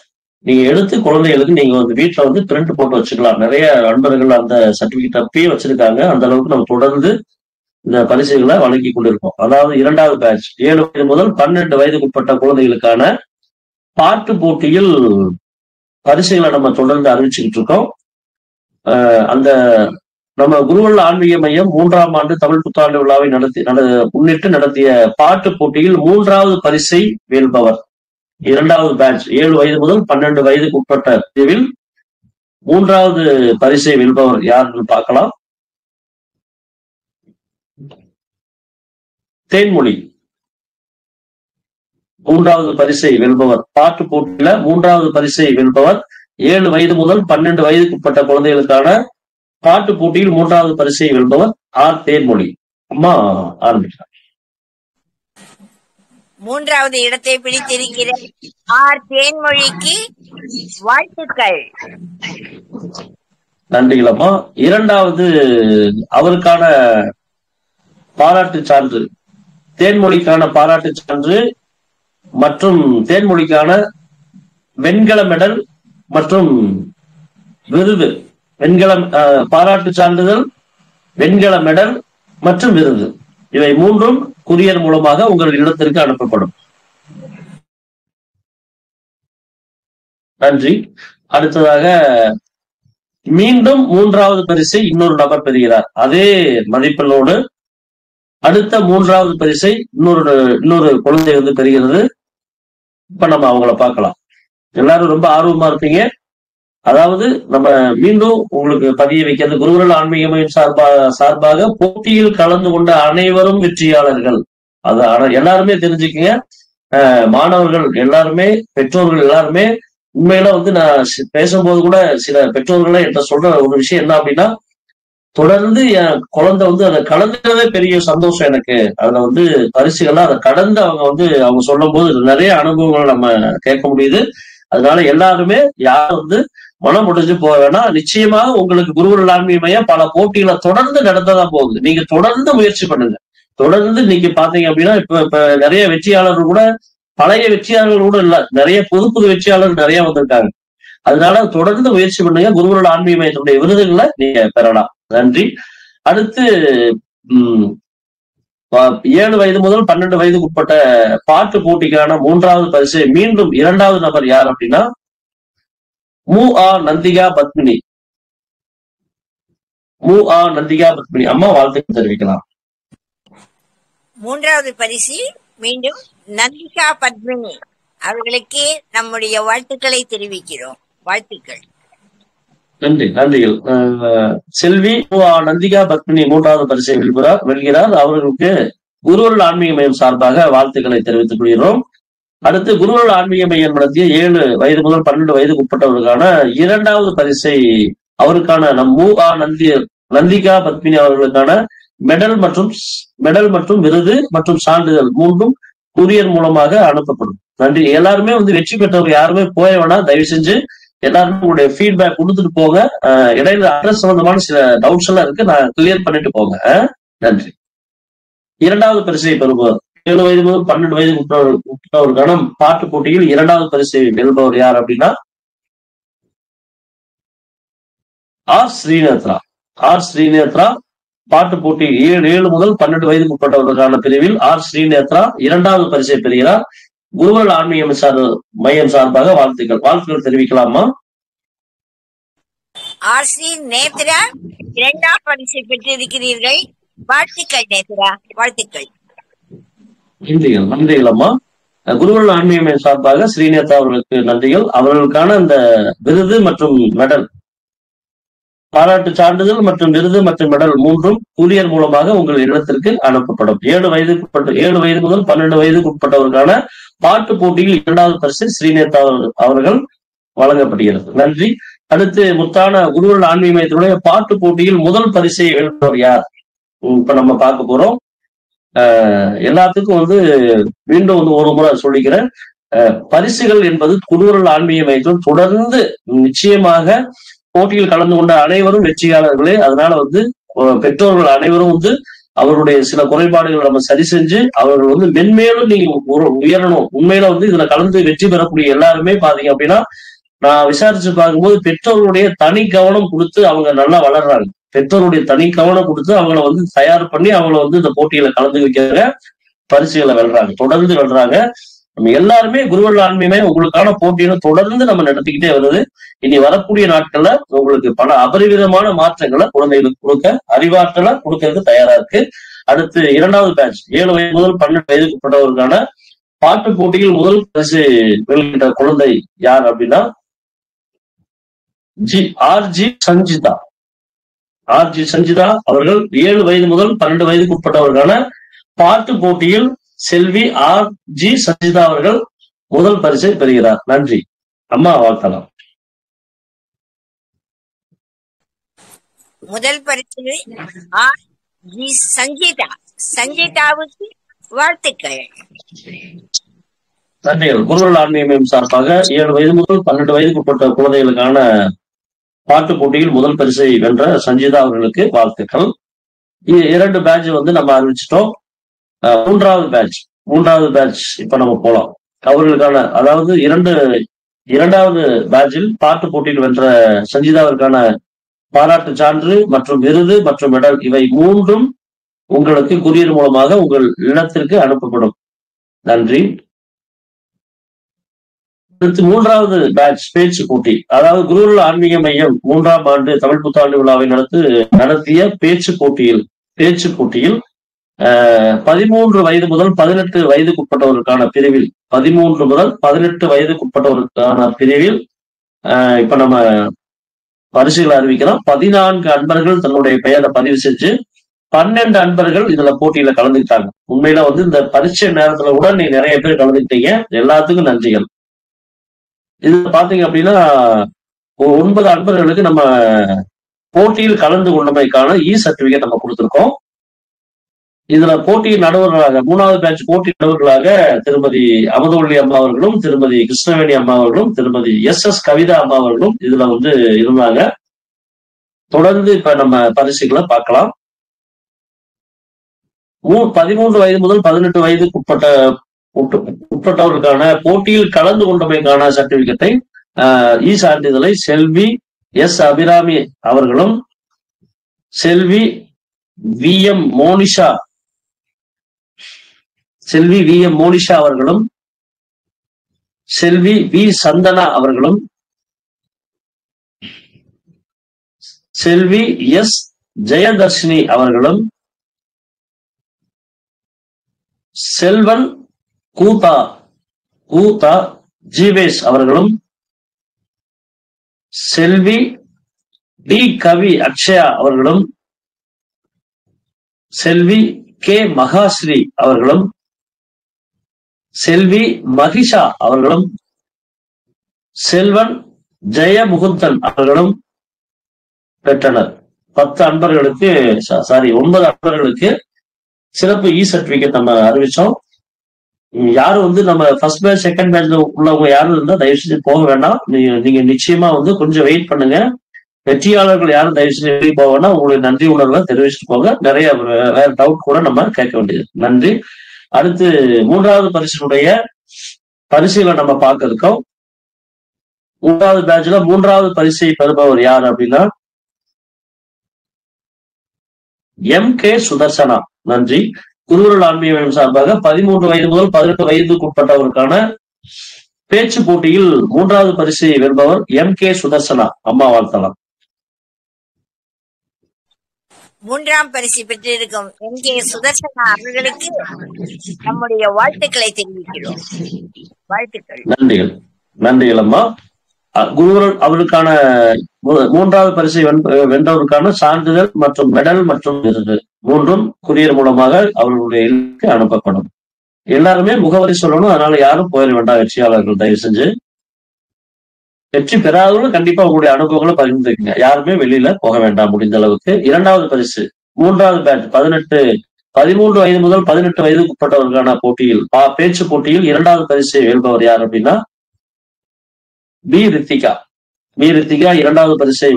நீங்க எடுத்து குழந்தைகளுக்கு நீங்க வந்து வீட்டுல வந்து பிரிண்ட் போட்டு வச்சுக்கலாம். நிறைய அன்பர்கள் அந்த சர்டிபிகேட் அப்பயே வச்சிருக்காங்க. அந்த அளவுக்கு நம்ம தொடர்ந்து இந்த பரிசுகளை வழங்கி கொண்டிருக்கோம். அதாவது இரண்டாவது பேட்ச் 7 வயது முதல் 12 வயதுக்குட்பட்ட குழந்தைகளுக்கான பாட்டு போட்டியில் பரிசுகளை நம்ம தொடர்ந்து அறிவிச்சுக்கிட்டு இருக்கோம். அந்த நம்ம குருவல்ல ஆன்மீக மையம் 3ஆம் ஆண்டு தமிழ் புத்தாண்டு விழாவை முன்னிட்டு நடத்திய பாட்டு போட்டியில் 3வது பரிசை வெல்பவர் இரண்டாவது பேட்ச் 7 வயது முதல் 12 வயதுக்கு உட்பட்ட பிரிவில் 3வது பரிசை வெல்பவர் யாருன்னு பார்க்கலாம். தேன்மொழி 3வது பரிசை வெல்பவர். பாட்டு போட்டியில 3வது பரிசை வெல்பவர் 7 வயது முதல் 12 வயதுக்கு உட்பட்ட குழந்தைகளுக்கான பாட்டு போட்டியில் 3வது பரிசை வெல்பவர் ஆர் தேன்மொழி. அம்மா ஆரம்பிக்கிறார். 3வது இடத்தை பிடித்திருக்கிற ஆர் தேன்மொழிக்கு வாழ்த்துக்கள். நன்றிகள் அம்மா. 2வது அவருக்கான பாராட்டு சான்று, தேன்மொழிக்கான பாராட்டு சான்று மற்றும் தேன்மொழிக்கான வெண்கல மெடல் மற்றும் விருது. பாராட்டு சான்றிதழ், வெண்கல மெடல் மற்றும் விருது, இவை 3ம் குரியர் மூலமாக உங்கள் இல்லத்திற்கு அனுப்பப்படும். நன்றி. அடுத்ததாக மீண்டும் 3வது பரிசை இன்னொரு நபர் பெறுகிறார். அதே மதிப்பெண்ணோடு அடுத்த 3வது பரிசை இன்னொரு குழந்தை வந்து பெறுகிறது. இப்ப நம்ம அவங்கள பார்க்கலாம். எல்லாரும் ரொம்ப ஆர்வமா இருப்பீங்க. அதாவது நம்ம மீண்டும் உங்களுக்கு பதிய வைக்கிறது, குருகுல ஆன்மீக மையம் சார்பாக போட்டியில் கலந்து கொண்ட அனைவரும் வெற்றியாளர்கள். அது எல்லாருமே தெரிஞ்சுக்கங்க. மாணவர்கள் எல்லாருமே, பெற்றோர்கள் எல்லாருமே உண்மையில வந்து நான் பேசும்போது கூட சில பெற்றோர்களை என்கிட்ட சொல்ற ஒரு விஷயம் என்ன அப்படின்னா, தொடர்ந்து என் குழந்தை வந்து அதை கலந்துறதே பெரிய சந்தோஷம் எனக்கு. அதுல வந்து பரிசுகள்லாம் அதை கடந்து அவங்க சொல்லும் போது நிறைய அனுபவங்களை நம்ம கேட்க முடியுது. அதனால எல்லாருமே யாரும் வந்து மனம் முடிஞ்சு போக வேணாம். நிச்சயமாக உங்களுக்கு குருகுல ஆன்மீக மையம் பல போட்டிகளை தொடர்ந்து நடத்ததான் போகுது. நீங்க தொடர்ந்து முயற்சி பண்ணுங்க. தொடர்ந்து நீங்க பாத்தீங்க அப்படின்னா இப்ப நிறைய வெற்றியாளர்கள் கூட, பழைய வெற்றியாளர்கள் கூட இல்ல, நிறைய புது வெற்றியாளர்கள் நிறைய வந்திருக்காங்க. அதனால தொடர்ந்து முயற்சி பண்ணுங்க. குருகுல ஆன்மீக மையத்தினுடைய விருதுகளை நீங்க பெறலாம். நன்றி. அடுத்து 7 வயது முதல் 12 வயதுக்கு உட்பட்ட பாட்டு போட்டிக்கான 3வது பரிசு மீண்டும் 2வது நபர் யார் அப்படின்னா நந்திகா பத்மினி. நந்திகா பத்மினி அம்மா வாழ்த்துக்கள் தெரிவிக்கலாம். 3வது பரிசு மீண்டும் நந்திகா பத்மினி அவர்களுக்கு நம்முடைய வாழ்த்துக்களை தெரிவிக்கிறோம். வாழ்த்துக்கள். நன்றிகள். செல்வி நந்திகா பத்மினி 3வது பரிசை வெல்கிறார். அவர்களுக்கு குருகுல ஆன்மீக மையம் சார்பாக வாழ்த்துக்களை தெரிவித்துக் கொள்கிறோம். அடுத்து குருகுல ஆன்மீக மையம் நடத்திய 7 வயது முதல் 12 வயதுக்கு உட்பட்டவர்களுக்கான 2வது பரிசை அவருக்கான நந்திகா பத்மினி அவர்களுக்கான மெடல் மற்றும் விருது மற்றும் சான்றிதழ் மூன்றும் கூரியர் மூலமாக அனுப்பப்படும். நன்றி. எல்லாருமே வெற்றி பெற்றவங்க யாருமே போய வேணாம். தயவு செஞ்சு எல்லாருமே உங்களுடைய ஃபீட்பேக் கொடுத்துட்டு போங்க. இடையில அட்ரஸ் சம்பந்தமான சில டவுட்ஸ் எல்லாம் இருக்கு, நான் கிளியர் பண்ணிட்டு போங்க. நன்றி. இரண்டாவது பரிசை பெறுபவர் 7 வயது முதல் 12 வயது உட்பட்டவருக்கான பாட்டு போட்டியில் இரண்டாவது பரிசை வெல்பவர் யார் அப்படின்னா ஆர் ஸ்ரீநேத்ரா. பாட்டு போட்டி 7 முதல் 12 வயதுக்கு உட்பட்டவர்களுக்கான பிரிவில் ஆர் ஸ்ரீநேத்ரா இரண்டாவது பரிசை பெறுகிறார். குருவல் ஆன்மீக மையம் சார்பாக வாழ்த்துக்கள் தெரிவிக்கலாமா? ஆர் ஸ்ரீ நேத்ரா இரண்டாம் பரிசை பெற்றிருக்கிறீர்கள். வாழ்த்துக்கள் நேத்ரா, வாழ்த்துக்கள். நன்றிகள் அம்மா. குருவல் ஆன்மீக மையம் சார்பாக ஸ்ரீநேத்ரா அவர்களுக்கு நன்றிகள். அவர்களுக்கான அந்த விருது மற்றும் மெடல், பாராட்டு சான்றிதழ் மற்றும் விருது மற்றும் மெடல் மூன்றும் கூரியர் மூலமாக உங்கள் இல்லத்திற்கு அனுப்பப்படும். 7 வயது முதல் 12 வயதுக்கு உட்பட்டவருக்கான பாட்டு போட்டியில் இரண்டாவது பரிசு ஸ்ரீநேத்ரா அவர்கள் வழங்கப்படுகிறது. நன்றி. அடுத்து முத்தான குருவல் ஆன்மீக மையத்தினுடைய பாட்டு போட்டியில் முதல் பரிசை வெல்பவர் யார் இப்ப நம்ம பார்க்க போறோம். எல்லாத்துக்கும் மீண்டும் ஒரு முறை சொல்லிக்கிறேன். பரிசுகள் என்பது குருவல் ஆன்மீக மையத்தில் தொடர்ந்து நிச்சயமாக போட்டியில் கலந்து கொண்ட அனைவரும் வெற்றியாளர்களே. அதனால பெற்றோர்கள் அனைவரும் அவருடைய சில குறைபாடுகளை நம்ம சரி செஞ்சு அவர்கள் மென்மேலும் நீங்க உயரணும். உண்மையில இதுல கலந்து வெற்றி பெறக்கூடிய எல்லாருமே பாத்தீங்க அப்படின்னா, நான் விசாரிச்சு பார்க்கும்போது பெற்றோர்களுடைய தனி கவனம் கொடுத்து அவங்க நல்லா வளர்றாங்க. பெற்றோருடைய தனி கவனம் கொடுத்து அவங்கள தயார் பண்ணி அவங்கள இந்த போட்டியில கலந்து வைக்கிற பரிசுகளை தொடர்ந்து வெல்றாங்க. நம்ம எல்லாருமே குருவல் ஆன்மீகமே உங்களுக்கான போட்டியில தொடர்ந்து நம்ம நடத்திக்கிட்டே வருது. இனி வரக்கூடிய நாட்கள்ல உங்களுக்கு பல அபரிவிதமான மாற்றங்களை குழந்தைகளுக்கு கொடுக்க, அறிவாற்றலை கொடுக்கறதுக்கு தயாரா இருக்கு. அடுத்து இரண்டாவது பேட்ச் 7 வயது முதல் 12 வயதுக்கு உட்பட்டவருக்கான பாட்டு போட்டியில் முதல் பரிசு வெல்கின்ற குழந்தை யார் அப்படின்னா ஆர்ஜி சஞ்சிதா அவர்கள் 7 வயது முதல் 12 வயதுக்கு உட்பட்டவருக்கான பாட்டு போட்டியில் செல்வி ஆர்ஜி சஞ்சிதா அவர்கள் முதல் பரிசை பெறுகிறார். நன்றி அம்மா, வாழ்த்தலாம். முதல் பரிசு ஆர்ஜி சஞ்சிதாவுக்கு வாழ்த்துக்கள். நன்றிகள். குருவல் ஆன்மீக மையம் சார்பாக 7 வயது முதல் 12 வயதுக்கு உட்பட்ட குழந்தைகளுக்கான பாட்டு போட்டியில் முதல் பரிசை வென்ற சஞ்சிதா அவர்களுக்கு வாழ்த்துக்கள். 2 பேட்ச் நம்ம அறிவிச்சிட்டோம். மூன்றாவது பேட்ச் இப்ப நம்ம போலாம். அவர்களுக்கான அதாவது இரண்டாவது பேட்சில் பாட்டு போட்டியில் வென்ற சஞ்சிதாவிற்கான பாராட்டு சான்று மற்றும் விருது மற்றும் மெடல் இவை மூன்றும் உங்களுக்கு கூரியர் மூலமாக உங்கள் இல்லத்திற்கு அனுப்பப்படும். நன்றி. அடுத்து 3வது பேட்ச் பேச்சு போட்டி, அதாவது குருவல் ஆன்மீக மையம் 3ஆம் ஆண்டு தமிழ் புத்தாண்டு விழாவை நடத்திய பேச்சு போட்டியில் 13 வயது முதல் 18 வயதுக்கு உட்பட்டவருக்கான பிரிவில் 13 முதல் 18 வயதுக்கு உட்பட்டவருக்கான பிரிவில் இப்ப நம்ம பரிசுகளை அறிவிக்கிறோம். 14 அன்பர்கள் தன்னுடைய பெயரை பதிவு செஞ்சு 12 அன்பர்கள் இதுல போட்டியில கலந்துக்கிட்டாங்க. உண்மையில இந்த பரீட்சை நேரத்துல கூட நீங்க நிறைய பேர் கலந்துக்கிட்டீங்க. எல்லாத்துக்கும் நன்றிகள். இதுல பாத்தீங்க அப்படின்னா 9 அன்பர்களுக்கு நம்ம போட்டியில் கலந்து கொண்டமைக்கான சர்டிபிகேட் நம்ம கொடுத்திருக்கோம். இதுல போட்டியின் நடுவர்களாக 3வது பேட்ச் போட்டி நடுவர்களாக திருமதி அமுதவள்ளி அம்மா அவர்களும், திருமதி கிருஷ்ணவேணி அம்மா அவர்களும், திருமதி SS கவிதா அம்மா அவர்களும் இதுல இருந்தாங்க. தொடர்ந்து இப்ப நம்ம பரிசுகளை பார்க்கலாம். 13 வயது முதல் 18 வயதுக்கு உட்பட்டவர்களுக்கான போட்டியில் கலந்து கொண்டமைக்கான சர்டிபிகேட்டை சான்றிதழை செல்வி S அபிராமி அவர்களும், செல்வி VM மோனிஷா அவர்களும், செல்வி V சந்தனா அவர்களும், செல்வி S ஜெயதர்ஷினி அவர்களும், செல்வன் கூதா ஜீவேஷ் அவர்களும், செல்வி டி கவி அக்ஷயா அவர்களும், செல்வி கே மகாஸ்ரீ அவர்களும், செல்வி மகிஷா அவர்களும், செல்வன் ஜெயமுகுந்தன் அவர்களும் பெற்றனர். 10 அன்பர்களுக்கு சாரி 9 அன்பர்களுக்கு சிறப்பு சர்டிபிகேட் நம்ம அறிவிச்சோம். யாரும் வந்து நம்ம ஃபர்ஸ்ட் பேட்ச் செகண்ட் பேட்ச்ல உள்ளவங்க யாரும் இருந்தா தயவு செஞ்சு போக வேண்டாம். நீங்க நிச்சயமா வந்து கொஞ்சம் வெயிட் பண்ணுங்க. வெற்றியாளர்கள் யாரும் தயவு செஞ்சு வெளியே போக வேண்டாம். உங்களுடைய நன்றி உணர்வை தெரிவிச்சுட்டு போக. நிறைய வேற டவுட் கூட நம்ம கேட்க வேண்டியது. நன்றி. அடுத்து 3வது பரிசினுடைய பரிசுகளை நம்ம பார்க்க இருக்கோம். 3வது பேட்ச்ல 3வது பரிசை பெறுபவர் யார் அப்படின்னா MK சுதர்சனா. நன்றி. குருவருள் ஆன்மீகம் சார்பாக 13 வயது முதல் 18 வயதுக்குட்பட்டவருக்கான பேச்சு போட்டியில் 3வது பரிசை வெல்பவர் MK சுதர்சனா. அம்மா வாழ்த்தலாம். 3ஆம் பரிசு பெற்றிருக்கும் MK சுதர்சனா அவர்களுக்கு நம்முடைய வாழ்த்துக்களை தெரிவிக்கிறோம். வாழ்த்துக்கள். நன்றிகள். நன்றிகள் அம்மா. குருவருள் அவருக்கான 3வது பரிசை வென்றவருக்கான சான்றிதழ் மற்றும் மெடல் மற்றும் விருது 3ம் குரியர் மூலமாக அவர்களுடைய இல்லத்துக்கு அனுப்பப்படும். எல்லாருமே முகவரி சொல்லணும். அதனால யாரும் போயிட வேண்டாம். வெற்றியாளர்கள் தயவு செஞ்சு. வெற்றி பெறாதவங்களும் கண்டிப்பா உங்களுடைய அனுபவங்களை பகிர்ந்துக்குங்க. யாருமே வெளியில போக வேண்டாம் முடிந்த அளவுக்கு. 2வது பரிசு 3வது பேட்ச் 13 வயது முதல் 18 வயதுக்குட்பட்டவருக்கான போட்டியில் பேச்சு போட்டியில் 2வது பரிசை வெல்பவர் யார் அப்படின்னா பி ரித்திகா. 2வது பரிசை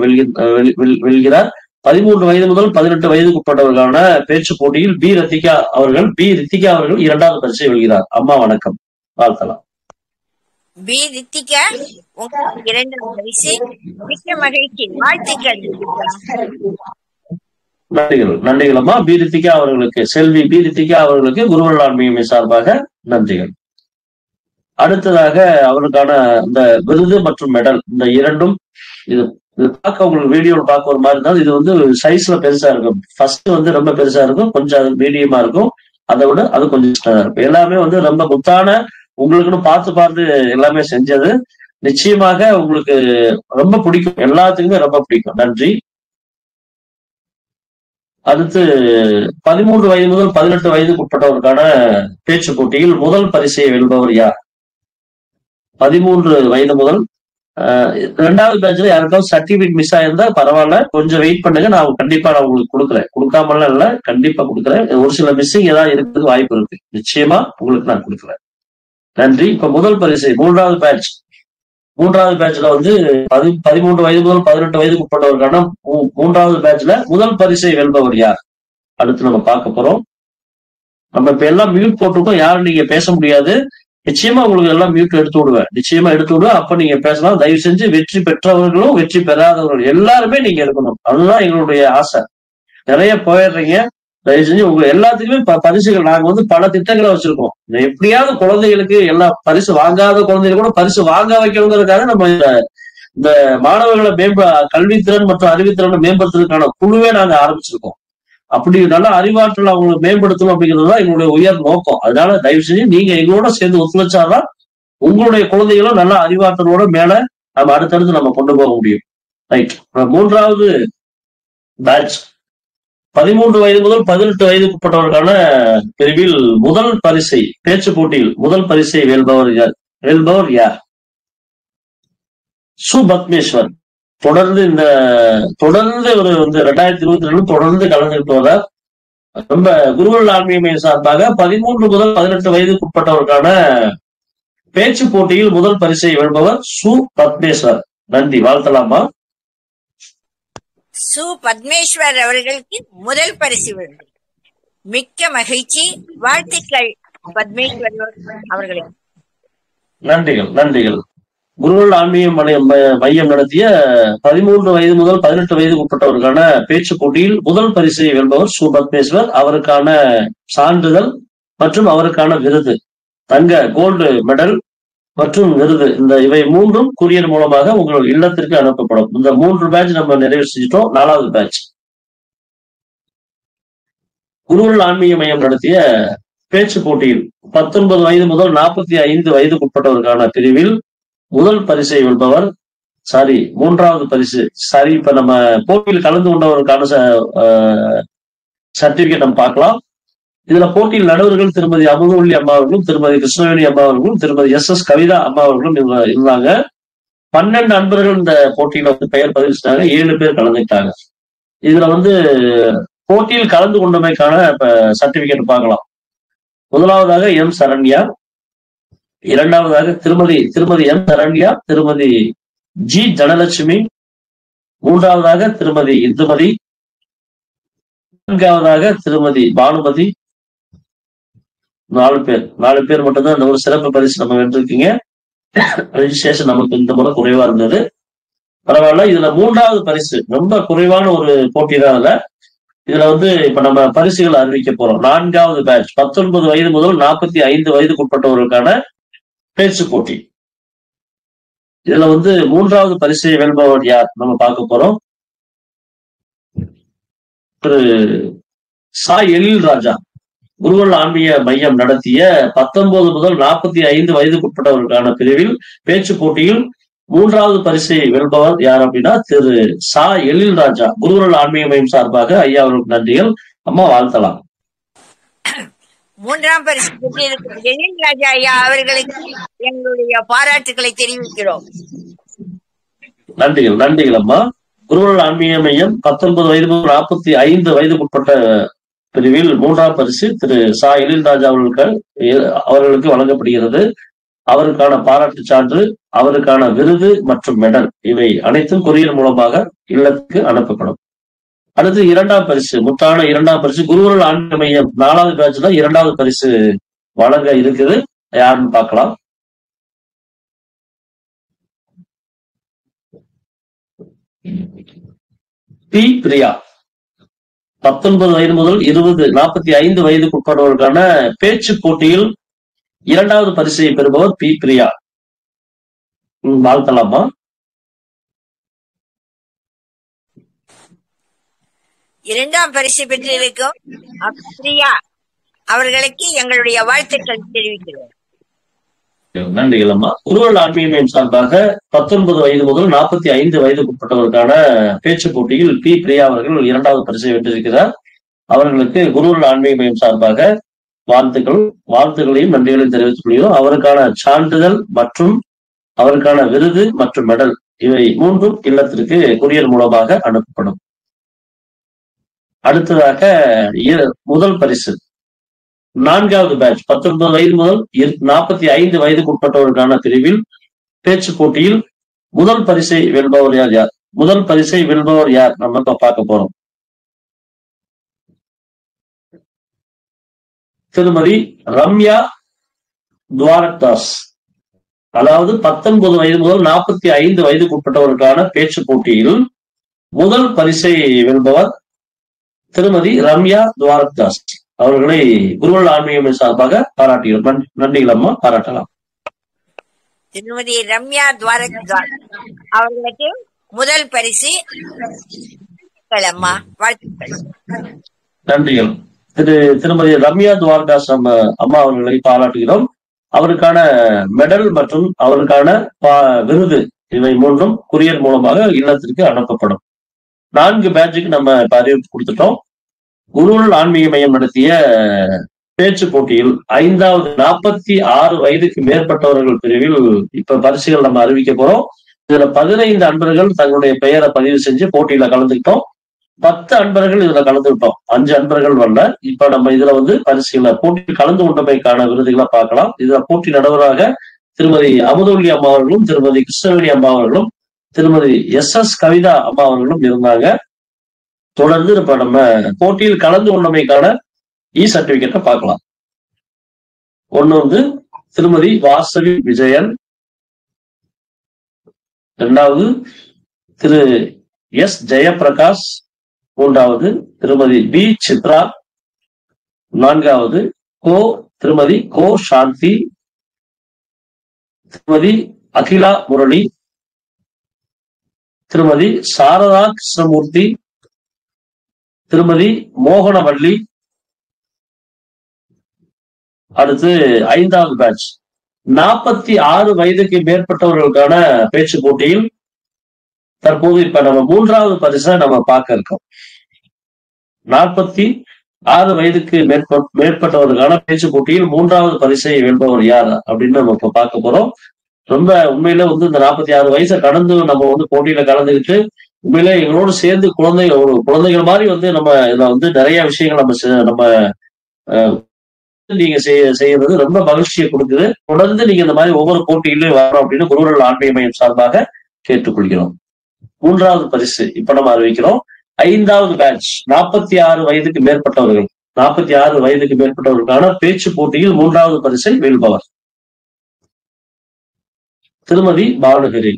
வெல்கிறார். 13 வயது முதல் 18 வயதுக்குட்பட்டவர்களுக்கான பேச்சு போட்டியில் பி ரித்திகா அவர்கள் 2வது பரிசை வெல்கிறார். அம்மா வணக்கம். வாழ்த்தலாம். பி ரித்திகா உங்களுக்கு 2வது பரிசு. மிக்க மகிழ்ச்சி. வாழ்த்துக்கள். நன்றிகள் அம்மா. பி ரித்திகா அவர்களுக்கு செல்வி பி ரித்திகா அவர்களுக்கு குருவருள் ஆன்மீகம் சார்பாக நன்றிகள். அடுத்ததாக அவருக்கான இந்த விருது மற்றும் மெடல் இந்த 2ம் இது பார்க்க உங்களுக்கு வீடியோல பார்க்க ஒரு மாதிரி இருந்தாலும் இது வந்து சைஸ்ல பெருசா இருக்கும். ஃபர்ஸ்ட் வந்து ரொம்ப பெருசா இருக்கும், கொஞ்சம் அது மீடியமா இருக்கும், அதை விட அது கொஞ்சம் சின்னதா இருக்கும். எல்லாமே வந்து ரொம்ப முத்தான உங்களுக்குன்னு பார்த்து எல்லாமே செஞ்சது. நிச்சயமாக உங்களுக்கு ரொம்ப பிடிக்கும். எல்லாத்துக்குமே ரொம்ப பிடிக்கும். நன்றி. அடுத்து 13 வயது முதல் 18 வயதுக்குட்பட்டவருக்கான பேச்சு போட்டியில் முதல் பரிசை வெல்பவர் யார்? 13 வயது முதல் 2வது பேட்ச்ல யாருக்காவது சர்டிபிகேட் மிஸ் ஆயிருந்தா பரவாயில்ல, கொஞ்சம் வெயிட் பண்ணுங்க. நான் கண்டிப்பா உங்களுக்கு கொடுக்குறேன். கொடுக்காமலாம் இல்ல, கண்டிப்பா கொடுக்குறேன். ஒரு சில மிஸ்ஸிங் ஏதாவது இருக்கிறதுக்கு வாய்ப்பு இருக்கு. நிச்சயமா உங்களுக்கு நான் கொடுக்குறேன். நன்றி. இப்ப முதல் பரிசை 3வது பேட்ச்ல வந்து 13 வயது முதல் 18 வயதுக்குட்பட்டவருக்கான 3வது பேட்ச்ல முதல் பரிசை வெல்பவர் யார்? அடுத்து நம்ம பார்க்க போறோம். நம்ம இப்ப எல்லாம் மியூட் போட்டிருக்கோம். யாரும் நீங்க பேச முடியாது. நிச்சயமா உங்களுக்கு எல்லாம் மியூட் எடுத்து விடுவேன். நிச்சயமா எடுத்து விடுவேன். அப்ப நீங்க பேசலாம். தயவு செஞ்சு வெற்றி பெற்றவர்களும் வெற்றி பெறாதவர்கள் எல்லாருமே நீங்க இருக்கணும். அதுதான் எங்களுடைய ஆசை. நிறைய போயிடுறீங்க. தயவு செஞ்சு உங்க எல்லாத்துக்குமே பரிசுகள் நாங்க வந்து பல திட்டங்களை வச்சிருக்கோம். எப்படியாவது குழந்தைகளுக்கு எல்லா பரிசு வாங்காத குழந்தைகள் கூட பரிசு வாங்க வைக்கணுங்கிறதுக்காக நம்ம இந்த மாணவர்களை கல்வித்திறன் மற்றும் அறிவுத்திறனை மேம்படுத்துறதுக்கான குழுவே நாங்க ஆரம்பிச்சிருக்கோம். அப்படி நல்ல அறிவாற்றல் அவங்களை மேம்படுத்தணும் அப்படிங்கிறதுதான் எங்களுடைய உயர் நோக்கம். அதனால தயவு செஞ்சு நீங்க எங்களோட சேர்ந்து ஒத்துழைச்சாதான் உங்களுடைய குழந்தைகளும் நல்ல அறிவாற்றலோட மேல நம்ம அடுத்தடுத்து நம்ம கொண்டு போக முடியும். ரைட். 3வது பேட்ச் 13 வயது முதல் 18 வயதுக்குட்பட்டவருக்கான பிரிவில் முதல் பரிசை பேச்சு போட்டியில் முதல் பரிசை வெல்பவர் யார்? சுபத்மேஸ்வர். தொடர்ந்து ஒரு 2022 தொடர்ந்து கலந்துட்டு வர ரொம்ப குருவருள் ஆன்மீகம் சார்பாக 13 முதல் 18 வயதுக்குட்பட்டவருக்கான பேச்சு போட்டியில் முதல் பரிசை வெல்பவர் சுபத்மேஸ்வர். நன்றி. வாழ்த்தலாமா. பத்மேஸ்வர் அவர்களுக்கு முதல் பரிசு வேண்டும். மிக்க மகிழ்ச்சி. வாழ்த்துக்கள் பத்மேஸ்வர் அவர்களுக்கு. நன்றிகள். குருவருள் ஆன்மீகம் மையம் நடத்திய 13 வயது முதல் 18 வயதுக்குட்பட்டவருக்கான பேச்சு போட்டியில் முதல் பரிசை வெல்பவர் சுபத்மேஸ்வர். அவருக்கான சான்றிதழ் மற்றும் அவருக்கான விருது தங்க கோல்டு மெடல் மற்றும் விருது இவை 3ம் குரியர் மூலமாக உங்கள் இல்லத்திற்கு அனுப்பப்படும். இந்த 3 பேட்ச் நம்ம நிறைவு செஞ்சிட்டோம். 4வது பேட்ச் குருவருள் ஆன்மீக மையம் நடத்திய பேச்சு போட்டியில் 19 வயது முதல் 45 வயதுக்குட்பட்டவருக்கான பிரிவில் முதல் பரிசை வெல்பவர் 3வது பரிசு. இப்ப நம்ம போட்டியில் கலந்து கொண்டவருக்கான சர்டிபிகேட் நம்ம பார்க்கலாம். இதுல போட்டியில் நடுவர்கள் திருமதி அமுதவள்ளி அம்மா அவர்களும் திருமதி கிருஷ்ணவேணி அம்மா அவர்களும் திருமதி SS கவிதா அம்மா அவர்களும் இருந்தாங்க. 12 அன்பர்கள் இந்த போட்டியில வந்து பெயர் பதிவு செஞ்சாங்க. 7 பேர் கலந்துட்டாங்க. இதுல வந்து போட்டியில் கலந்து கொண்டமைக்கான சர்டிபிகேட் பார்க்கலாம். முதலாவதாக எம் சரண்யா, இரண்டாவதாக திருமதி எம் சரண்யா, திருமதி ஜி தனலட்சுமி, மூன்றாவதாக திருமதி இந்துமதி, நான்காவதாக திருமதி பானுமதி. 4 பேர் மட்டும்தான் இந்த ஒரு சிறப்பு பரிசு நம்ம வென்றிருக்கீங்க. ரெஜிஸ்ட்ரேஷன் நமக்கு இந்த முறை குறைவா இருந்தது, பரவாயில்ல. இதுல 3வது பரிசு ரொம்ப குறைவான ஒரு போட்டி தான். இதுல வந்து இப்ப நம்ம பரிசுகளை அறிவிக்க போறோம். 4வது பேட்ச் 19 வயது முதல் 45 வயதுக்குட்பட்டவர்களுக்கான பேச்சு போட்டி. இதுல வந்து 3வது பரிசை வெல்பவர் யார் நம்ம பார்க்க போறோம். திரு சா எழில் ராஜா குருவல் ஆன்மீக மையம் நடத்திய 19 முதல் 45 வயதுக்குட்பட்டவர்களுக்கான பிரிவில் பேச்சு போட்டியில் 3வது பரிசை வெல்பவர் யார் அப்படின்னா திரு சா எழில் ராஜா. குருவல் ஆன்மீக மையம் சார்பாக ஐயா அவர்களுக்கு நன்றிகள். அம்மா வாழ்த்தலாம். 3ஆம் பரிசு பெற்றிருக்கும் எழில் ராஜா ஐயா அவர்களுக்கு எங்களுடைய பாராட்டுகளை தெரிவிக்கிறோம். நன்றிகள் அம்மா. குருவல் ஆன்மீக மையம் 19 வயது முதல் 45 வயதுக்குட்பட்ட பிரிவில் 3ஆம் பரிசு திரு சா எழில் ராஜா அவர்களுக்கு வழங்கப்படுகிறது. அவருக்கான பாராட்டு சான்று, அவருக்கான விருது மற்றும் மெடல் இவை அனைத்தும் கொரியர் மூலமாக இல்லத்துக்கு அனுப்பப்படும். அடுத்து 2ஆம் பரிசு, முத்தான 2ஆம் பரிசு குருவல் ஆன்மீக மையம் 4வது பேட்ச்ல 2வது பரிசு வழங்க இருக்குது. யாருன்னு பார்க்கலாம். பி பிரியா 19 வயது முதல் 45 வயதுக்குட்பட்டவர்களுக்கான பேச்சு போட்டியில் 2வது பரிசை பெறுபவர் பி பிரியா. வாழ்த்தலாமா. 2ஆம் பரிசு பெற்றிருக்கும் பிரியா அவர்களுக்கு எங்களுடைய வாழ்த்துக்கள் தெரிவிக்கிறோம். நன்றிகள் அம்மா. குருவல் ஆன்மீக மையம் சார்பாக 19 வயது முதல் 45 வயதுக்குட்பட்டவர்களுக்கான பேச்சு போட்டியில் பி பிரியா அவர்கள் 2வது பரிசை வென்றிருக்கிறார். அவர்களுக்கு குருவல் ஆன்மீக மையம் சார்பாக வாழ்த்துக்களையும் நன்றிகளையும் தெரிவித்துக் கொள்கிறோம். அவருக்கான சான்றிதழ் மற்றும் அவருக்கான விருது மற்றும் மெடல் இவை 3ம் இல்லத்திற்கு கொரியர் மூலமாக அனுப்பப்படும். அடுத்ததாக முதல் பரிசு 4வது பேட்ச் 19 வயது முதல் 45 வயதுக்குட்பட்டவர்களுக்கான பிரிவில் பேச்சு போட்டியில் முதல் பரிசை வெல்பவர் யார்? முதல் பரிசை வெல்பவர் யார் நம்ம பார்க்க போறோம். திருமதி ரம்யா துவாரக்தாஸ். அதாவது 19 வயது முதல் 45 வயதுக்குட்பட்டவர்களுக்கான பேச்சு போட்டியில் முதல் பரிசை வெல்பவர் திருமதி ரம்யா துவாரக்தாஸ். அவர்களை குருவல் ஆன்மீக சார்பாக பாராட்டுகிறோம். நன்றிகள் அம்மா, பாராட்டலாம். திருமதி ரம்யா துவாரக்தாஸ் அவர்களுக்கு முதல் பரிசு அம்மா வாழ்த்துக்கள். நன்றிகள். திருமதி ரம்யா துவாரகாஸ் அம்மா அவர்களை பாராட்டுகிறோம். அவருக்கான மெடல் மற்றும் அவருக்கான விருது இவை 3ம் கொரியர் மூலமாக இல்லத்திற்கு அனுப்பப்படும். 4 பேட்சுக்கு நம்ம இப்ப அறிவிப்பு கொடுத்துட்டோம். குருவல் ஆன்மீக மையம் நடத்திய பேச்சு போட்டியில் 5வது 46 வயதுக்கு மேற்பட்டவர்கள் பிரிவில் இப்ப பரிசுகள் நம்ம அறிவிக்க போறோம். இதுல 15 அன்பர்கள் தங்களுடைய பெயரை பதிவு செஞ்சு போட்டியில கலந்துக்கிட்டோம். 10 அன்பர்கள் இதுல கலந்துக்கிட்டோம். 5 அன்பர்கள் வரல. இப்ப நம்ம இதுல வந்து பரிசுகளை போட்டியில் கலந்து கொண்டமைக்கான விருதுகளை பார்க்கலாம். இதுல போட்டி நடுவராக திருமதி அமுதவல்லி அம்மா அவர்களும் திருமதி கிருஷ்ணவேணி அம்மா அவர்களும் திருமதி SS கவிதா அம்மா அவர்களும் இருந்தாங்க. தொடர்ந்து இப்ப நம்ம போட்டியில் கலந்து கொண்டமைக்கான சர்டிபிகேட்டை பார்க்கலாம். ஒண்ணு வந்து திருமதி வாசவி விஜயன், 2வது திரு எஸ் ஜெயபிரகாஷ், 3வது திருமதி பி சித்ரா, 4வது திருமதி கோ சாந்தி, திருமதி அகிலா முரளி, திருமதி சாரதா கிருஷ்ணமூர்த்தி, திருமதி மோகனவள்ளி. அடுத்து 5வது பேட்ச் 46 வயதுக்கு மேற்பட்டவர்களுக்கான பேச்சு போட்டியில் தற்போது இப்ப நம்ம 3வது பரிசை நம்ம பார்க்க இருக்கோம். 46 வயதுக்கு மேற்பட்டவர்களுக்கான பேச்சு போட்டியில் 3வது பரிசை வெல்பவர் யார் அப்படின்னு நம்ம இப்ப பார்க்க போறோம். ரொம்ப உண்மையில வந்து இந்த 46 வயசை கடந்து நம்ம வந்து போட்டியில கலந்துக்கிட்டு உண்மையிலே எங்களோடு சேர்ந்து குழந்தைகள் மாதிரி வந்து நம்ம இதுல வந்து நிறைய விஷயங்கள் நம்ம நீங்க செய்யறது ரொம்ப மகிழ்ச்சியை கொடுக்குது. தொடர்ந்து நீங்க இந்த மாதிரி ஒவ்வொரு போட்டியிலும் வரணும் அப்படின்னு குருவர்கள் ஆன்மீக மையம் சார்பாக கேட்டுக்கொள்கிறோம். 3வது பரிசு இப்ப நம்ம அறிவிக்கிறோம். 5வது பேட்ச் 46 வயதுக்கு மேற்பட்டவர்கள் 46 வயதுக்கு மேற்பட்டவர்களுக்கான பேச்சு போட்டியில் 3வது பரிசை வெல்பவர் திருமதி பானுகிரி.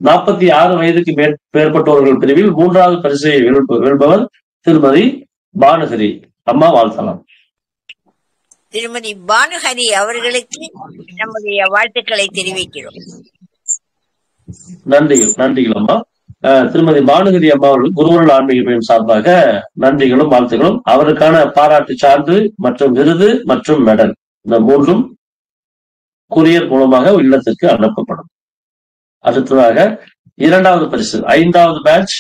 46 வயதுக்கு மேற்பட்டவர்கள் பிரிவில் 3வது பரிசை வெல்பவர் திருமதி பானுகிரி. அம்மா வாழ்த்தலாம். திருமதி பானுஹரி அவர்களுக்கு நம்முடைய வாழ்த்துக்களை தெரிவிக்கிறோம். நன்றிகள் அம்மா. திருமதி பானுகிரி அம்மா அவர்கள் குருவர்கள் ஆன்மீக மையம் சார்பாக நன்றிகளும் வாழ்த்துக்களும். அவருக்கான பாராட்டு சான்று மற்றும் விருது மற்றும் மெடல் இந்த 3ம் கூரியர் மூலமாக இல்லத்திற்கு அனுப்பப்படும். அடுத்ததாக 2வது பரிசு 5வது பேட்ச்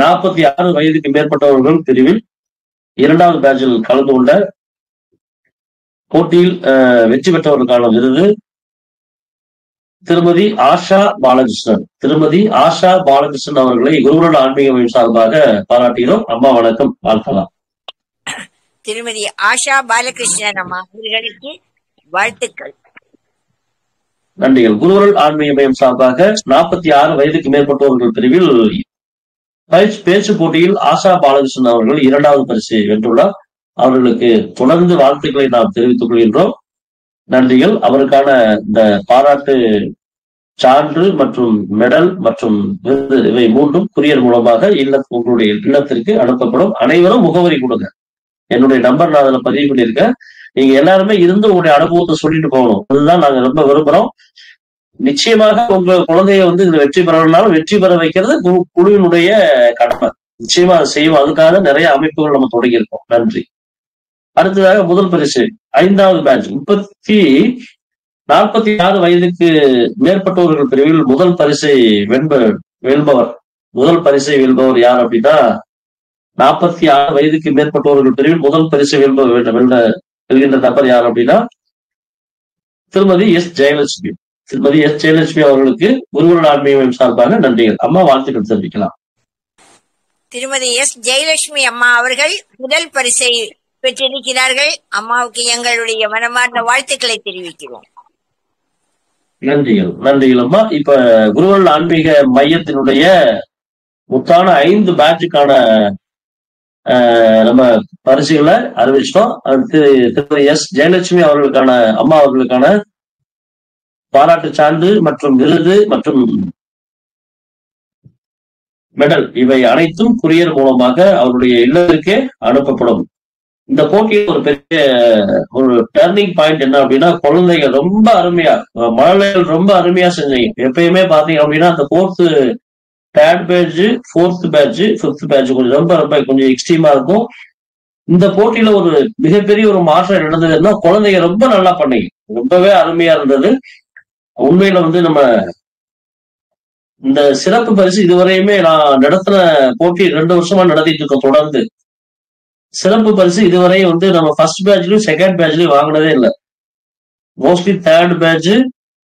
46 வயதுக்கு மேற்பட்டவர்கள் பிரிவில் 2வது பேட்சில் கலந்து கொண்ட போட்டியில் வெற்றி பெற்றவர்களுக்கான விருது திருமதி ஆஷா பாலகிருஷ்ணன் அவர்களை குருவர்கள் ஆன்மீக மையம் சார்பாக பாராட்டுகிறோம். அம்மா வணக்கம், வாழ்த்தலாம். திருமதி ஆஷா பாலகிருஷ்ணன் அம்மா அவர்களுக்கு வாழ்த்துக்கள், நன்றிகள். குருவர்கள் ஆன்மீக மையம் சார்பாக 46 வயதுக்கு மேற்பட்டவர்கள் பிரிவில் பேச்சு போட்டியில் ஆஷா பாலகிருஷ்ணன் அவர்கள் 2வது பரிசை வென்றுள்ளார். அவர்களுக்கு தொடர்ந்து வாழ்த்துக்களை நாம் தெரிவித்துக் கொள்கின்றோம். நன்றிகள். அவருக்கான இந்த பாராட்டு சான்று மற்றும் மெடல் மற்றும் விருது இவை 3ம் குரியர் மூலமாக உங்களுடைய இல்லத்திற்கு அனுப்பப்படும். அனைவரும் முகவரி கொடுங்க. என்னுடைய நம்பர் நான் அதில் பதிவு பண்ணியிருக்கேன். நீங்க எல்லாருமே இருந்து உங்களுடைய அனுபவத்தை சொல்லிட்டு போகணும். அதுதான் நாங்க ரொம்ப விரும்புறோம். நிச்சயமாக உங்க குழந்தைய வந்து இதுல வெற்றி பெறணும்னாலும் வெற்றி பெற வைக்கிறது குழுவினுடைய கடமை. நிச்சயமா அதை செய்வோம். அதுக்காக நிறைய அமைப்புகள் நம்ம தொடங்கியிருக்கோம். நன்றி. அடுத்ததாக முதல் பரிசு 5வது பேட்ச் 46 வயதுக்கு மேற்பட்டவர்கள் பிரிவில் முதல் பரிசை வெல்பவர் யார் அப்படின்னா 46 வயதுக்கு மேற்பட்டவர்கள் பிரிவில் முதல் பரிசை வெல்கின்ற நபர் யார் அப்படின்னா திருமதி எஸ் ஜெயலட்சுமி அவர்களுக்கு குருவர்கள் ஆன்மீக மையம் சார்பாக நன்றிகள். அம்மா வாழ்த்துக்கள் தெரிவிக்கலாம். திருமதி எஸ் ஜெயலட்சுமி அம்மா அவர்கள் முதல் பரிசை பெற்றிருக்கிறார்கள். அம்மாவுக்கு எங்களுடைய மனமார்ந்த வாழ்த்துக்களை தெரிவிக்கிறோம். நன்றிகள் அம்மா. இப்ப குருவர்கள் ஆன்மீக மையத்தினுடைய மொத்தான 5 பேட்சுக்கான நம்ம பரிசுகளை அறிவிச்சிட்டோம். அடுத்து திருமதி எஸ் ஜெயலட்சுமி அம்மா அவர்களுக்கான பாராட்டு சான்று மற்றும் விருது மற்றும் மெடல் இவை அனைத்தும் குரியர் மூலமாக அவருடைய இல்லத்திற்கே அனுப்பப்படும். இந்த போட்டியில் ஒரு பெரிய டர்னிங் பாயிண்ட் என்ன அப்படின்னா குழந்தைகள் ரொம்ப அருமையா மழலைகள் ரொம்ப அருமையா செஞ்சீங்க. எப்பயுமே பாத்தீங்க அப்படின்னா அந்த 3rd batch 4th batch 5th batch கொஞ்சம் எக்ஸ்ட்ரீமா இருக்கும். இந்த போட்டியில ஒரு மிகப்பெரிய ஒரு மாற்றம் நடந்ததுன்னா குழந்தைங்க ரொம்ப நல்லா பண்ணீங்க. ரொம்பவே அருமையா இருந்தது. உண்மையில வந்து நம்ம இந்த சிறப்பு பரிசு இதுவரையுமே நான் நடத்தின போட்டி 2 வருஷமா நடத்திட்டு இருக்கோம். தொடர்ந்து சிறப்பு பரிசு இதுவரை வந்து நம்ம 1st பேட்ச்லயும் 2nd பேட்ச்லயும் வாங்கினதே இல்லை. மோஸ்ட்லி 3rd பேட்ச்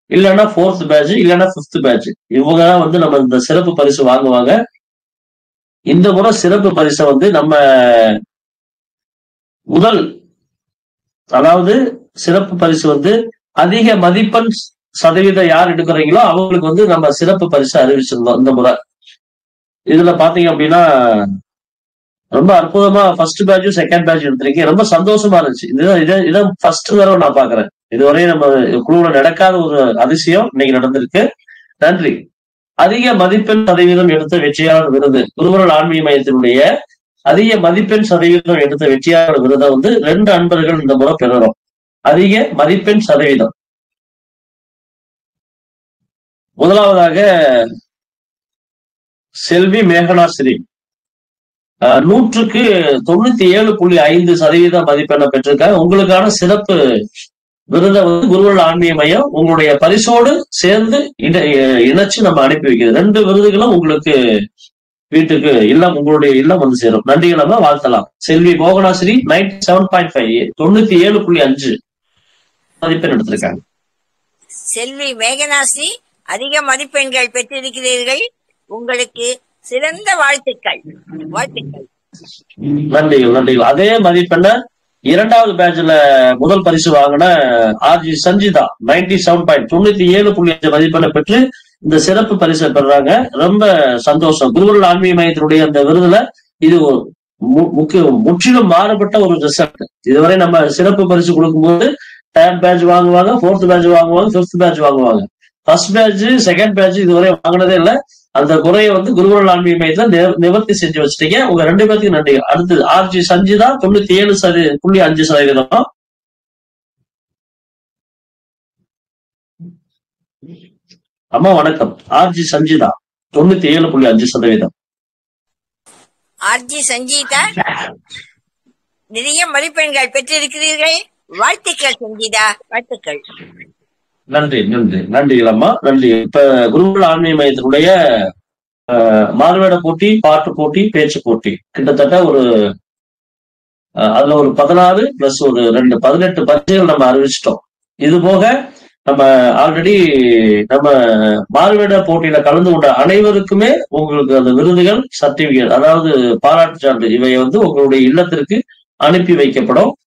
இல்லைன்னா 4th பேட்ச் இல்லைன்னா 5th பேட்ச் இவங்கதான் வந்து நம்ம இந்த சிறப்பு பரிசு வாங்குவாங்க. இந்த முறை சிறப்பு பரிசை வந்து நம்ம சிறப்பு பரிசு வந்து அதிக மதிப்பெண் சதவீதம் யார் எடுக்கிறீங்களோ அவங்களுக்கு வந்து நம்ம சிறப்பு பரிசு அறிவிச்சிருந்தோம் இந்த முறை. இதுல பாத்தீங்க அப்படின்னா ரொம்ப அற்புதமா 1st பேட்சும் 2nd பேட்ச் எடுத்திருக்கீங்க. ரொம்ப சந்தோஷமா இருந்துச்சு. இதான் ஃபர்ஸ்ட் தடவை நான் பாக்குறேன். இதுவரையும் நம்ம குழுவுல நடக்காத ஒரு அதிசயம் இன்னைக்கு நடந்திருக்கு. நன்றி. அதிக மதிப்பெண் சதவீதம் எடுத்த வெற்றியாளர் விருது குருவர்கள் ஆன்மீக மையத்தினுடைய அதிக மதிப்பெண் சதவீதம் எடுத்த வெற்றியாளர் விருதை வந்து 2 அன்பர்கள் இந்த முறை பெறுறோம். அதிக மதிப்பெண் சதவீதம். முதலாவதாக செல்வி மேகனா ஸ்ரீ 100க்கு 97.5% மதிப்பெண்ணை பெற்றிருக்காங்க. உங்களுக்கான சிறப்பு விருதை வந்து குருவர்கள் ஆன்மீக மையம் உங்களுடைய பரிசோடு சேர்ந்து இணைச்சு நம்ம அனுப்பி வைக்கிறது. 2 விருதுகளும் உங்களுக்கு வீட்டுக்கு உங்களுடைய இல்லம் வந்து சேரும். நன்றிகளை வாழ்த்தலாம். செல்வி மோகனாஸ்ரீ 97.5 97.5 மதிப்பெண் எடுத்திருக்காங்க. செல்வி மேகனாஸ்ரீ அதிக மதிப்பெண்கள் பெற்றிருக்கிறீர்கள். உங்களுக்கு சிறந்த வாழ்த்துக்கள். வாழ்த்துக்கள். நன்றிகள் நன்றிகள். அதே மதிப்பெண்ண இரண்டாவது பேட்ச்ல முதல் பரிசு வாங்கின ஆர்ஜி சஞ்சிதா 97.5 மதிப்பெண்ணை பெற்று இந்த சிறப்பு பரிசை பெறாங்க. ரொம்ப சந்தோஷம். குருவர்கள் ஆன்மீக மையத்தினுடைய அந்த விருதுல இது முற்றிலும் மாறுபட்ட ஒரு ரிசல்ட். இதுவரை நம்ம சிறப்பு பரிசு கொடுக்கும்போது 10th பேட்ச் வாங்குவாங்க, 4th பேட்ச் வாங்குவாங்க, 5th பேட்ச் வாங்குவாங்க. ஃபர்ஸ்ட் பேட்ச் செகண்ட் பேட்ச் இதுவரை வாங்கினதே இல்லை. அந்த குறையை குருவர்கள் ஆன்மீக மையத்துல நிவர்த்தி செஞ்சு வச்சுட்டீங்க. உங்க 2 பேருக்கு நன்றி. அடுத்தது ஆர்ஜி சஞ்சிதா 97.5%. அம்மா வணக்கம். ஆர்ஜி சஞ்சிதா 97.5%. ஆர்ஜி சஞ்சீதா, நிறைய மதிப்பெண்கள் பெற்றிருக்கிறீர்கள். வாழ்த்துக்கள் சஞ்சீதா, வாழ்த்துக்கள். நன்றி நன்றி நன்றிகள் அம்மா, நன்றி. இப்ப குருவர்கள் ஆன்மீக மையத்தினுடைய மாறுவேட போட்டி, பாட்டு போட்டி, பேச்சு போட்டி கிட்டத்தட்ட அதுல 16 பிளஸ் 2 18 பரிசுகள் நம்ம அறிவிச்சிட்டோம். இது போக நம்ம ஆல்ரெடி நம்ம மாறுவேட போட்டியில கலந்து கொண்ட அனைவருக்குமே உங்களுக்கு அந்த விருதுகள், சர்டிபிகேட், அதாவது பாராட்டு சான்று இவை உங்களுடைய இல்லத்திற்கு அனுப்பி வைக்கப்படும்.